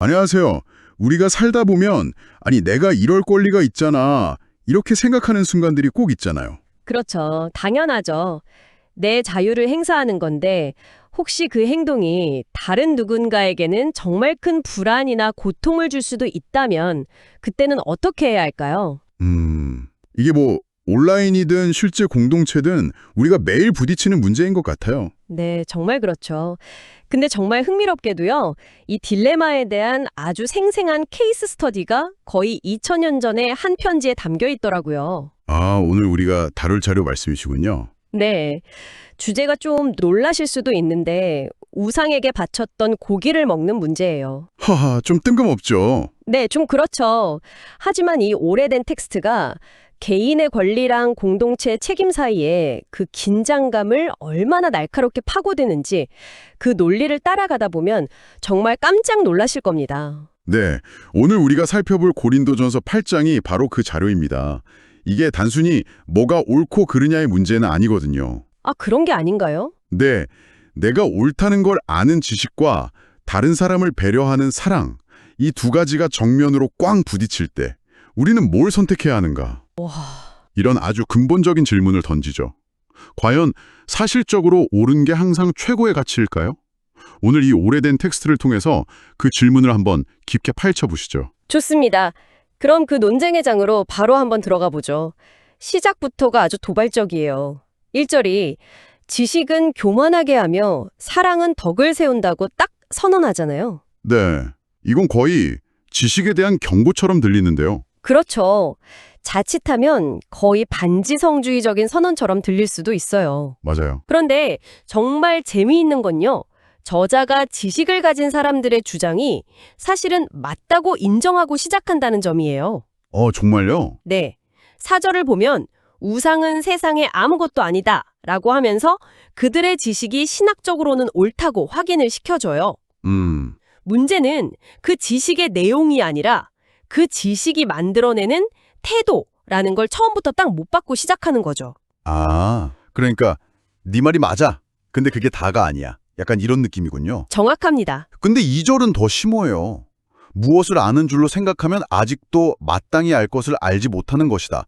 안녕하세요. 우리가 살다 보면, 아니, 내가 이럴 권리가 있잖아. 이렇게 생각하는 순간들이 꼭 있잖아요. 그렇죠. 당연하죠. 내 자유를 행사하는 건데 혹시 그 행동이 다른 누군가에게는 정말 큰 불안이나 고통을 줄 수도 있다면 그때는 어떻게 해야 할까요? 이게 뭐, 온라인이든 실제 공동체든 우리가 매일 부딪히는 문제인 것 같아요. 네, 정말 그렇죠. 근데 정말 흥미롭게도요, 이 딜레마에 대한 아주 생생한 케이스 스터디가 거의 2000년 전에 한 편지에 담겨 있더라고요. 아, 오늘 우리가 다룰 자료 말씀이시군요. 네, 주제가 좀 놀라실 수도 있는데 우상에게 바쳤던 고기를 먹는 문제예요. 하하, 좀 뜬금없죠. 네, 좀 그렇죠. 하지만 이 오래된 텍스트가 개인의 권리랑 공동체 책임 사이에 그 긴장감을 얼마나 날카롭게 파고드는지 그 논리를 따라가다 보면 정말 깜짝 놀라실 겁니다. 네, 오늘 우리가 살펴볼 고린도전서 8장이 바로 그 자료입니다. 이게 단순히 뭐가 옳고 그르냐의 문제는 아니거든요. 아, 그런 게 아닌가요? 네, 내가 옳다는 걸 아는 지식과 다른 사람을 배려하는 사랑, 이 두 가지가 정면으로 꽝 부딪힐 때 우리는 뭘 선택해야 하는가? 이런 아주 근본적인 질문을 던지죠. 과연 사실적으로 옳은 게 항상 최고의 가치일까요? 오늘 이 오래된 텍스트를 통해서 그 질문을 한번 깊게 파헤쳐보시죠. 좋습니다. 그럼 그 논쟁의 장으로 바로 한번 들어가 보죠. 시작부터가 아주 도발적이에요. 1절이 지식은 교만하게 하며 사랑은 덕을 세운다고 딱 선언하잖아요. 네, 이건 거의 지식에 대한 경고처럼 들리는데요. 그렇죠. 자칫하면 거의 반지성주의적인 선언처럼 들릴 수도 있어요. 맞아요. 그런데 정말 재미있는 건요. 저자가 지식을 가진 사람들의 주장이 사실은 맞다고 인정하고 시작한다는 점이에요. 정말요? 네. 사절을 보면 우상은 세상에 아무것도 아니다 라고 하면서 그들의 지식이 신학적으로는 옳다고 확인을 시켜줘요. 문제는 그 지식의 내용이 아니라 그 지식이 만들어내는 태도라는 걸 처음부터 딱 못 받고 시작하는 거죠. 아, 그러니까 네 말이 맞아. 근데 그게 다가 아니야. 약간 이런 느낌이군요. 정확합니다. 근데 2절은 더 심오해요. 무엇을 아는 줄로 생각하면 아직도 마땅히 알 것을 알지 못하는 것이다.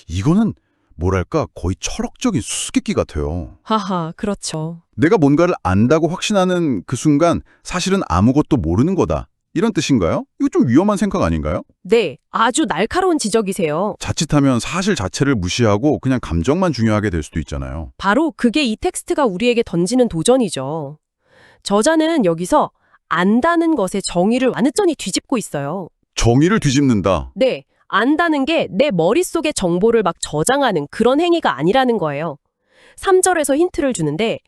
이거는 뭐랄까 거의 철학적인 수수께끼 같아요. 하하, 그렇죠. 내가 뭔가를 안다고 확신하는 그 순간 사실은 아무것도 모르는 거다. 이런 뜻인가요? 이거 좀 위험한 생각 아닌가요? 네, 아주 날카로운 지적이세요. 자칫하면 사실 자체를 무시하고 그냥 감정만 중요하게 될 수도 있잖아요. 바로 그게 이 텍스트가 우리에게 던지는 도전이죠. 저자는 여기서 안다는 것의 정의를 완전히 뒤집고 있어요. 정의를 뒤집는다. 네, 안다는 게 내 머릿속의 정보를 막 저장하는 그런 행위가 아니라는 거예요. 3절에서 힌트를 주는데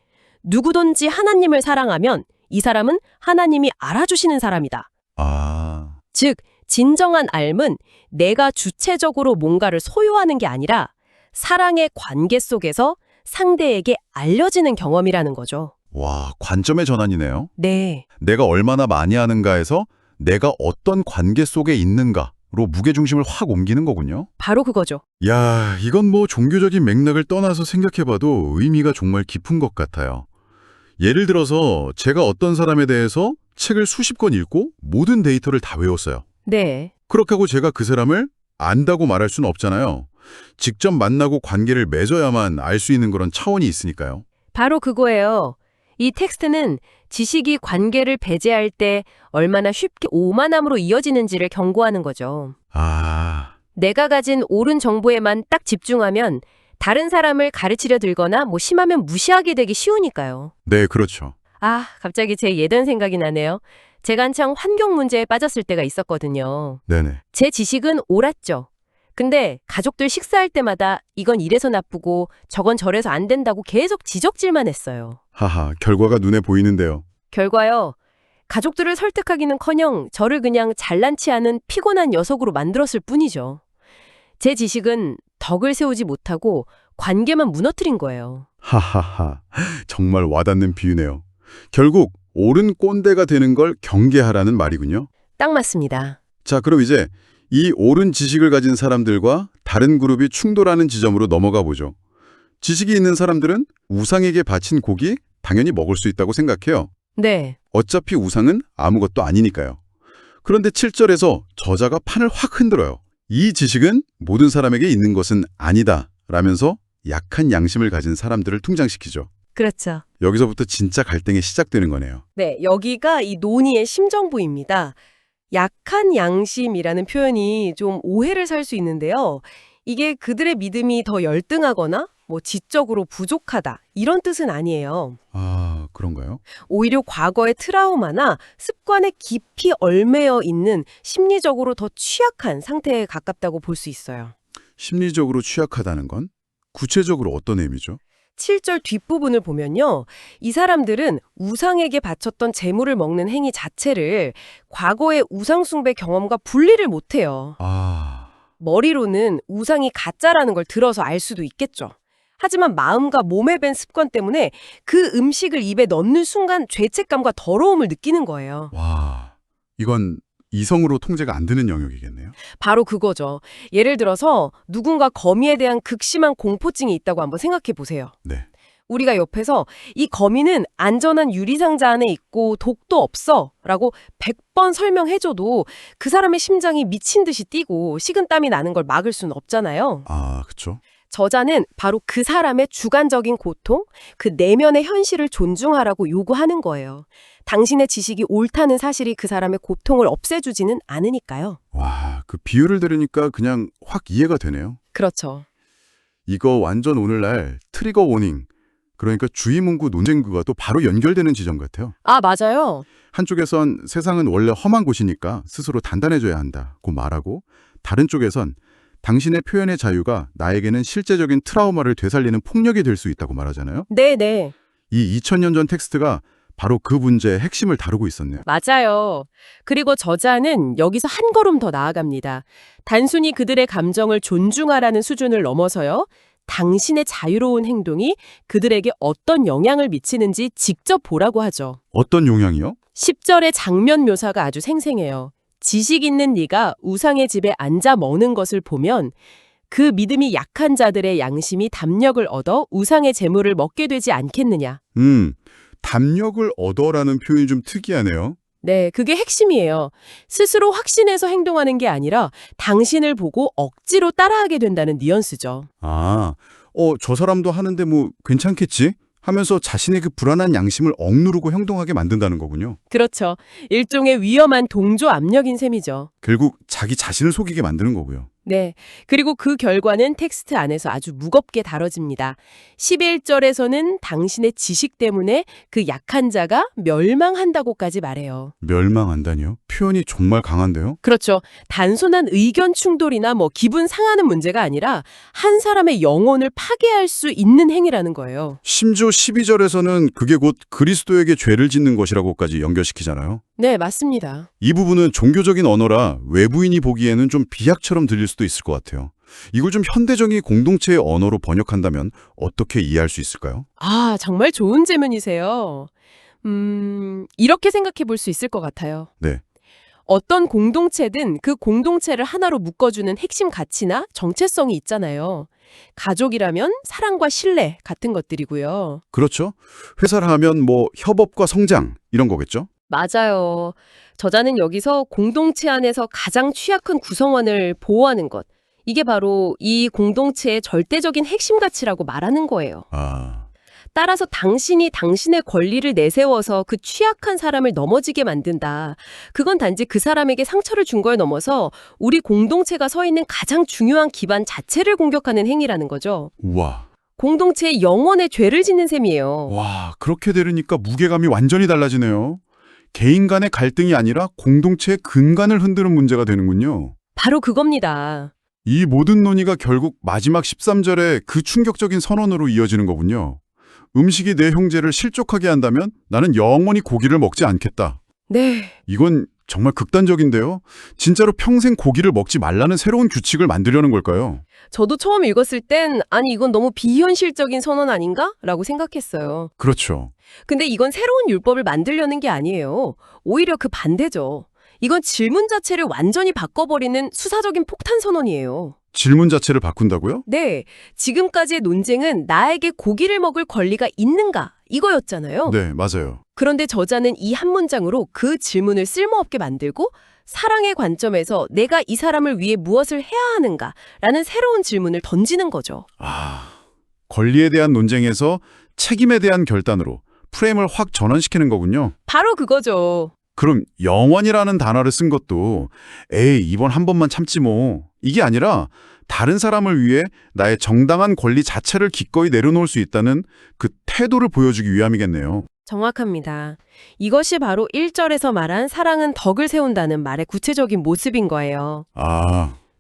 누구든지 하나님을 사랑하면 이 사람은 하나님이 알아주시는 사람이다. 아, 즉, 진정한 알은 내가 주체적으로 뭔가를 소유하는 게 아니라 사랑의 관계 속에서 상대에게 알려지는 경험이라는 거죠. 와, 관점의 전환이네요. 네, 내가 얼마나 많이 아는가에서 내가 어떤 관계 속에 있는가로 무게중심을 확 옮기는 거군요. 바로 그거죠. 야, 이건 뭐 종교적인 맥락을 떠나서 생각해봐도 의미가 정말 깊은 것 같아요. 예를 들어서 제가 어떤 사람에 대해서 책을 수십 권 읽고 모든 데이터를 다 외웠어요. 네, 그렇게 하고 제가 그 사람을 안다고 말할 수는 없잖아요. 직접 만나고 관계를 맺어야만 알 수 있는 그런 차원이 있으니까요. 바로 그거예요. 이 텍스트는 지식이 관계를 배제할 때 얼마나 쉽게 오만함으로 이어지는지를 경고하는 거죠. 아, 내가 가진 옳은 정보에만 딱 집중하면 다른 사람을 가르치려 들거나 심하면 무시하게 되기 쉬우니까요. 네, 그렇죠. 아, 갑자기 제 예전 생각이 나네요. 제가 한창 환경 문제에 빠졌을 때가 있었거든요. 네네. 제 지식은 옳았죠. 근데 가족들 식사할 때마다 이건 이래서 나쁘고 저건 저래서 안 된다고 계속 지적질만 했어요. 하하, 결과가 눈에 보이는데요. 결과요. 가족들을 설득하기는커녕 저를 그냥 잘난치 않은 피곤한 녀석으로 만들었을 뿐이죠. 제 지식은 덕을 세우지 못하고 관계만 무너뜨린 거예요. 하하하, 정말 와닿는 비유네요. 결국 옳은 꼰대가 되는 걸 경계하라는 말이군요. 딱 맞습니다. 자, 그럼 이제 이 옳은 지식을 가진 사람들과 다른 그룹이 충돌하는 지점으로 넘어가 보죠. 지식이 있는 사람들은 우상에게 바친 고기 당연히 먹을 수 있다고 생각해요. 네. 어차피 우상은 아무것도 아니니까요. 그런데 7절에서 저자가 판을 확 흔들어요. 이 지식은 모든 사람에게 있는 것은 아니다 라면서 약한 양심을 가진 사람들을 등장시키죠. 그렇죠. 여기서부터 진짜 갈등이 시작되는 거네요. 네, 여기가 이 논의의 심정부입니다. 약한 양심이라는 표현이 좀 오해를 살 수 있는데요. 이게 그들의 믿음이 더 열등하거나 지적으로 부족하다 이런 뜻은 아니에요. 아, 그런가요? 오히려 과거의 트라우마나 습관에 깊이 얽매여 있는 심리적으로 더 취약한 상태에 가깝다고 볼 수 있어요. 심리적으로 취약하다는 건 구체적으로 어떤 의미죠? 7절 뒷부분을 보면요. 이 사람들은 우상에게 바쳤던 재물을 먹는 행위 자체를 과거의 우상숭배 경험과 분리를 못해요. 아, 머리로는 우상이 가짜라는 걸 들어서 알 수도 있겠죠. 하지만 마음과 몸에 밴 습관 때문에 그 음식을 입에 넣는 순간 죄책감과 더러움을 느끼는 거예요. 와, 이건 이성으로 통제가 안 되는 영역이겠네요. 바로 그거죠. 예를 들어서 누군가 거미에 대한 극심한 공포증이 있다고 한번 생각해 보세요. 네. 우리가 옆에서 이 거미는 안전한 유리상자 안에 있고 독도 없어 라고 100번 설명해줘도 그 사람의 심장이 미친 듯이 뛰고 식은땀이 나는 걸 막을 수는 없잖아요. 아, 그쵸. 저자는 바로 그 사람의 주관적인 고통, 그 내면의 현실을 존중하라고 요구하는 거예요. 당신의 지식이 옳다는 사실이 그 사람의 고통을 없애주지는 않으니까요. 와, 그 비유를 들으니까 그냥 확 이해가 되네요. 그렇죠. 이거 완전 오늘날 트리거 워닝, 그러니까 주의문구 논쟁과도 바로 연결되는 지점 같아요. 아, 맞아요. 한쪽에선 세상은 원래 험한 곳이니까 스스로 단단해져야 한다고 말하고, 다른 쪽에선 당신의 표현의 자유가 나에게는 실제적인 트라우마를 되살리는 폭력이 될 수 있다고 말하잖아요. 네네. 이 2000년 전 텍스트가 바로 그 문제의 핵심을 다루고 있었네요. 맞아요. 그리고 저자는 여기서 한 걸음 더 나아갑니다. 단순히 그들의 감정을 존중하라는 수준을 넘어서요. 당신의 자유로운 행동이 그들에게 어떤 영향을 미치는지 직접 보라고 하죠. 어떤 용향이요? 10절의 장면 묘사가 아주 생생해요. 지식 있는 네가 우상의 집에 앉아 먹는 것을 보면 그 믿음이 약한 자들의 양심이 담력을 얻어 우상의 재물을 먹게 되지 않겠느냐. 담력을 얻어라는 표현이 좀 특이하네요. 네, 그게 핵심이에요. 스스로 확신해서 행동하는 게 아니라 당신을 보고 억지로 따라하게 된다는 뉘앙스죠. 아, 저 사람도 하는데 뭐 괜찮겠지? 하면서 자신의 그 불안한 양심을 억누르고 행동하게 만든다는 거군요. 그렇죠. 일종의 위험한 동조 압력인 셈이죠. 결국 자기 자신을 속이게 만드는 거고요. 네. 그리고 그 결과는 텍스트 안에서 아주 무겁게 다뤄집니다. 11절에서는 당신의 지식 때문에 그 약한 자가 멸망한다고까지 말해요. 멸망한다니요? 표현이 정말 강한데요? 그렇죠. 단순한 의견 충돌이나 기분 상하는 문제가 아니라 한 사람의 영혼을 파괴할 수 있는 행위라는 거예요. 심지어 12절에서는 그게 곧 그리스도에게 죄를 짓는 것이라고까지 연결시키잖아요. 네, 맞습니다. 이 부분은 종교적인 언어라 외부인이 보기에는 좀 비약처럼 들릴 수도 있을 것 같아요. 이걸 좀 현대적인 공동체의 언어로 번역한다면 어떻게 이해할 수 있을까요? 아, 정말 좋은 질문이세요. 이렇게 생각해 볼 수 있을 것 같아요. 네. 어떤 공동체든 그 공동체를 하나로 묶어주는 핵심 가치나 정체성이 있잖아요. 가족이라면 사랑과 신뢰 같은 것들이고요. 그렇죠. 회사를 하면 뭐 협업과 성장 이런 거겠죠? 맞아요. 저자는 여기서 공동체 안에서 가장 취약한 구성원을 보호하는 것. 이게 바로 이 공동체의 절대적인 핵심 가치라고 말하는 거예요. 아, 따라서 당신이 당신의 권리를 내세워서 그 취약한 사람을 넘어지게 만든다. 그건 단지 그 사람에게 상처를 준 거에 넘어서 우리 공동체가 서 있는 가장 중요한 기반 자체를 공격하는 행위라는 거죠. 우와. 공동체의 영원의 죄를 짓는 셈이에요. 와, 그렇게 들으니까 무게감이 완전히 달라지네요. 개인 간의 갈등이 아니라 공동체의 근간을 흔드는 문제가 되는군요. 바로 그겁니다. 이 모든 논의가 결국 마지막 13절의 그 충격적인 선언으로 이어지는 거군요. 음식이 내 형제를 실족하게 한다면 나는 영원히 고기를 먹지 않겠다. 네. 이건 정말 극단적인데요. 진짜로 평생 고기를 먹지 말라는 새로운 규칙을 만들려는 걸까요? 저도 처음 읽었을 땐 아니 이건 너무 비현실적인 선언 아닌가? 라고 생각했어요. 그렇죠. 근데 이건 새로운 율법을 만들려는 게 아니에요. 오히려 그 반대죠. 이건 질문 자체를 완전히 바꿔버리는 수사적인 폭탄 선언이에요. 질문 자체를 바꾼다고요? 네, 지금까지의 논쟁은 나에게 고기를 먹을 권리가 있는가 이거였잖아요. 네, 맞아요. 그런데 저자는 이 한 문장으로 그 질문을 쓸모없게 만들고 사랑의 관점에서 내가 이 사람을 위해 무엇을 해야 하는가라는 새로운 질문을 던지는 거죠. 권리에 대한 논쟁에서 책임에 대한 결단으로 프레임을 확 전환시키는 거군요. 바로 그거죠. 그럼 영원이라는 단어를 쓴 것도 에이, 이번 한 번만 참지 뭐. 이게 아니라 다른 사람을 위해 나의 정당한 권리 자체를 기꺼이 내려놓을 수 있다는 그 태도를 보여주기 위함이겠네요. 정확합니다. 이것이 바로 1절에서 말한 사랑은 덕을 세운다는 말의 구체적인 모습인 거예요.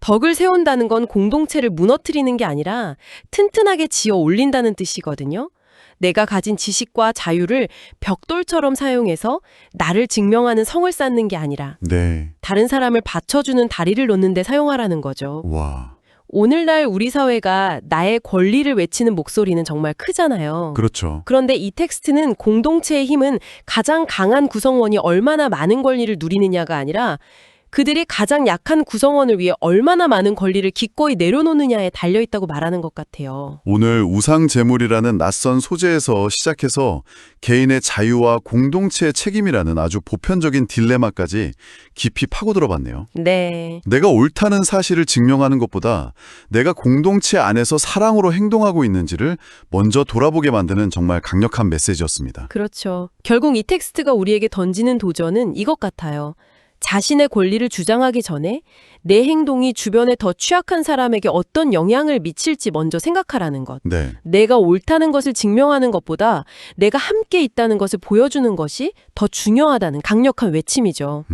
덕을 세운다는 건 공동체를 무너뜨리는 게 아니라 튼튼하게 지어 올린다는 뜻이거든요. 내가 가진 지식과 자유를 벽돌처럼 사용해서 나를 증명하는 성을 쌓는 게 아니라 네. 다른 사람을 받쳐주는 다리를 놓는 데 사용하라는 거죠. 와. 오늘날 우리 사회가 나의 권리를 외치는 목소리는 정말 크잖아요. 그렇죠. 그런데 이 텍스트는 공동체의 힘은 가장 강한 구성원이 얼마나 많은 권리를 누리느냐가 아니라 그들이 가장 약한 구성원을 위해 얼마나 많은 권리를 기꺼이 내려놓느냐에 달려있다고 말하는 것 같아요. 오늘 우상 제물이라는 낯선 소재에서 시작해서 개인의 자유와 공동체의 책임이라는 아주 보편적인 딜레마까지 깊이 파고들어봤네요. 네. 내가 옳다는 사실을 증명하는 것보다 내가 공동체 안에서 사랑으로 행동하고 있는지를 먼저 돌아보게 만드는 정말 강력한 메시지였습니다. 그렇죠. 결국 이 텍스트가 우리에게 던지는 도전은 이것 같아요. 자신의 권리를 주장하기 전에 내 행동이 주변에 더 취약한 사람에게 어떤 영향을 미칠지 먼저 생각하라는 것. 네. 내가 옳다는 것을 증명하는 것보다 내가 함께 있다는 것을 보여주는 것이 더 중요하다는 강력한 외침이죠.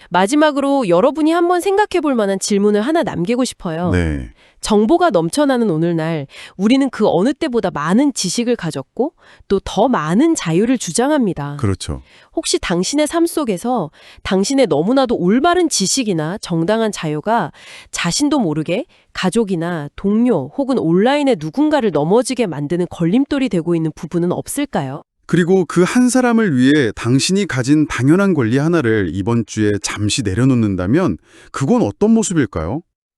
마지막으로 여러분이 한번 생각해 볼 만한 질문을 하나 남기고 싶어요. 네. 정보가 넘쳐나는 오늘날 우리는 그 어느 때보다 많은 지식을 가졌고 또 더 많은 자유를 주장합니다. 그렇죠. 혹시 당신의 삶 속에서 당신의 너무나도 올바른 지식이나 정당한 자유가 자신도 모르게 가족이나 동료 혹은 온라인의 누군가를 넘어지게 만드는 걸림돌이 되고 있는 부분은 없을까요? 그리고 그 한 사람을 위해 당신이 가진 당연한 권리 하나를 이번 주에 잠시 내려놓는다면 그건 어떤 모습일까요?